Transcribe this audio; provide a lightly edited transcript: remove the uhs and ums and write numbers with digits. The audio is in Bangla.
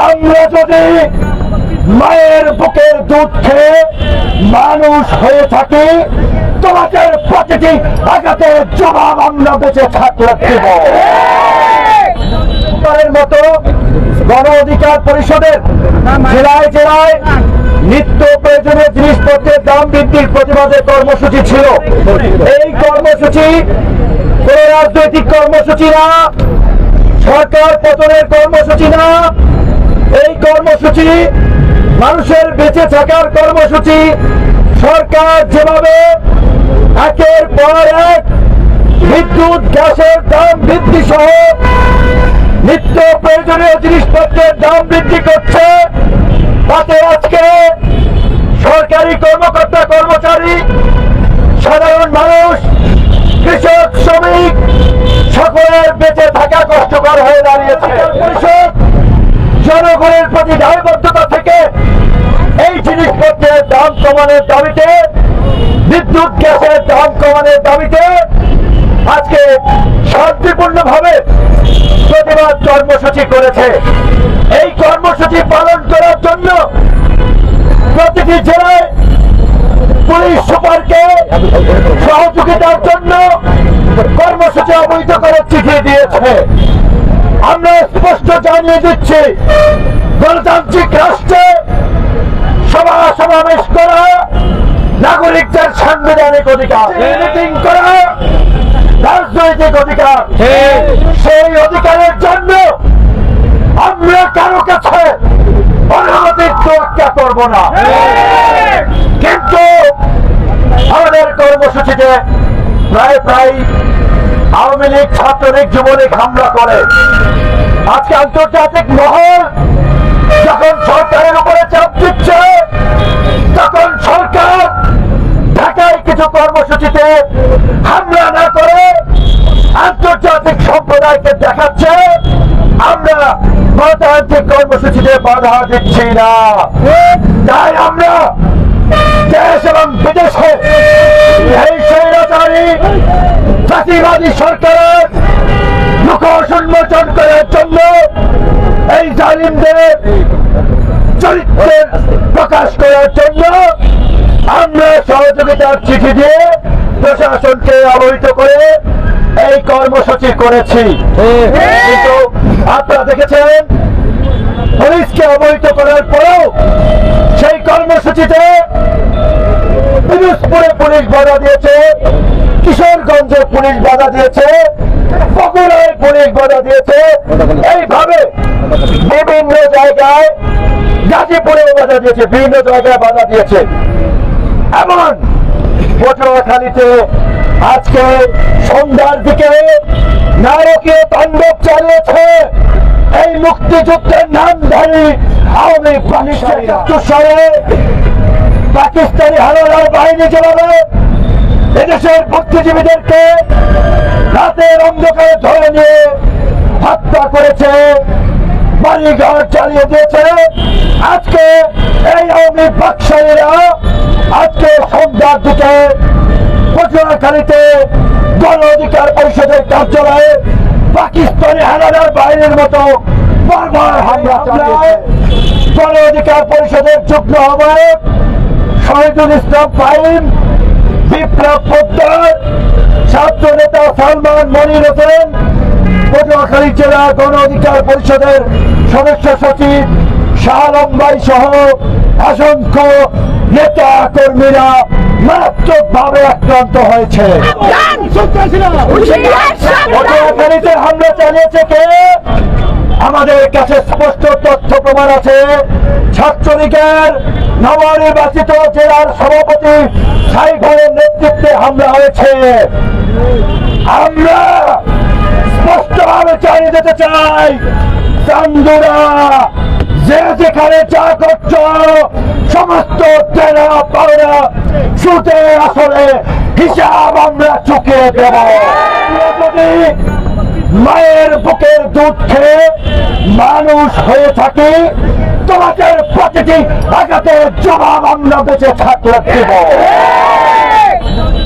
আমরা যদি মায়ের বুকের দুধ খেয়ে মানুষ হয়ে থাকি, তোমাদের প্রতিটি আঘাতের জবাব আমরা বেঁচে থাকলে দেব। মতো গণ অধিকার পরিষদের জেলায় জেলায় নিত্য প্রয়োজনীয় জিনিসপত্রের দাম বৃদ্ধির প্রতিবাদে কর্মসূচি ছিল। এই কর্মসূচি কোন রাজনৈতিক কর্মসূচি না, সরকার পতনের কর্মসূচি না। এই কর্মসূচি মানুষের বেঁচে থাকার কর্মসূচি। সরকার যেভাবে একের পর এক বিদ্যুৎ গ্যাসের দাম বৃদ্ধি সহ নিত্য প্রয়োজনীয় জিনিসপত্রের দাম বৃদ্ধি করছে, তাতে আজকে সরকারি কর্মকর্তা কর্মচারী, সাধারণ মানুষ, কৃষক, শ্রমিক সকলের বেঁচে থাকা কষ্টকর হয়ে দাঁড়িয়েছে। পরিষদ জনগণের প্রতি দায়বদ্ধতা থেকে এই জিনিসপত্রের দাম কমানোর দাবিতে, বিদ্যুৎ গ্যাসের দাম কমানোর দাবিতে আজকে শান্তিপূর্ণভাবে প্রতিবাদ কর্মসূচি করেছে। এই কর্মসূচি পালন করার জন্য প্রতিটি জেলায় পুলিশ সুপারকে সহযোগিতার জন্য কর্মসূচি অবহিত করে চিঠি দিয়েছে। আমরা স্পষ্ট জানিয়ে দিচ্ছি, গণতান্ত্রিক রাষ্ট্রে সভা সমাবেশ করা নাগরিকদের সাংবিধানিক অধিকার, মিটিং করা রাজনৈতিক অধিকার। সেই অধিকারের জন্য আমরা কারো কাছে অনুমতির তোয়াক্কা করব না। কিন্তু আমাদের কর্মসূচিতে প্রায় আওয়ামী লীগ, ছাত্রলীগ, যুবলীগ হামলা করে। আজকে আন্তর্জাতিক মহল যখন সরকারের উপরে চাপ দিচ্ছে, তখন সরকার ঢাকায় কিছু কর্মসূচিতে হামলা না করে আন্তর্জাতিক সম্প্রদায়কে দেখাচ্ছে আমরা গণতান্ত্রিক কর্মসূচিতে বাধা দিচ্ছি না। তাই আমরা দেশ এবং বিদেশে এই স্বৈরাচারী জাতিবাদী সরকারের মুখোশ উন্মোচন করার জন্য, এই জালিমদের চরিত্রের প্রকাশ করার জন্য আমরা সহযোগিতার চিঠি দিয়ে প্রশাসনকে অবহিত করে এই কর্মসূচি করেছি। কিন্তু আপনারা দেখেছেন, পুলিশকে অবহিত করার পরেও সেই কর্মসূচিতে পিরোজপুরে পুলিশ বাধা দিয়েছে, কিশোরগঞ্জে পুলিশ বাধা দিয়েছে, বগুড়ায় পুলিশ বাধা দিয়েছে। এইভাবে বিভিন্ন জায়গায়, গাজীপুরেও বাধা দিয়েছে, বিভিন্ন জায়গায় বাধা দিয়েছে। এমন পটুয়াখালীতে আজকে সন্ধ্যার দিকে নারকীয় তাণ্ডব চালিয়েছে এই মুক্তিযুদ্ধের নামধারী আওয়ামী পাকিস্তানি হানাদার বাহিনী। যেভাবে এদেশের বুদ্ধিজীবীদেরকে রাতের অন্ধকারে ধরে নিয়ে হত্যা করেছে, বাড়িঘর চালিয়ে দিয়েছে, আজকে এই আওয়ামী বাকশালীরা আজকে সন্ধ্যার দিকে পটুয়াখালীতে গণ অধিকার পরিষদের কার্যালয়ে পাকিস্তানি হানাদার বাহিনীর মতো বারবার হামলা চালিয়েছে। গণ অধিকার পরিষদের যুগ্ম আহ্বায়ক শহীদুল ইসলাম ফাহিম, বিপ্লব পোদ্দার, ছাত্র নেতা সালমান মনির হোসেন, পটুয়াখালী জেলা গণ অধিকার পরিষদের সদস্য সচিব শাহ আলম ভাই সহ অসংখ্য নেতা কর্মীরা মারাত্মক ভাবে আক্রান্ত হয়েছে। পটুয়াখালীতে হামলা চালিয়েছে কে? আমাদের কাছে স্পষ্ট তথ্য প্রমাণ আছে। ছাত্রলীগের নবনির্বাচিত জেলার সভাপতি সাইফুলের নেতৃত্বে হামলা হয়েছে। আমরা স্পষ্টভাবে চালিয়ে যেতে চাই, চান্দুরা যে যেখানে যা করছ সমস্ত দেনা পাওনা সুদে আসলে হিসাব আমরা চুকিয়ে দেব। যদি মায়ের বুকের দুধ খেয়ে মানুষ হয়ে থাকি, তোমাদের প্রতিটি আঘাতের জবাব আমরা বেঁচে থাকলে দেব।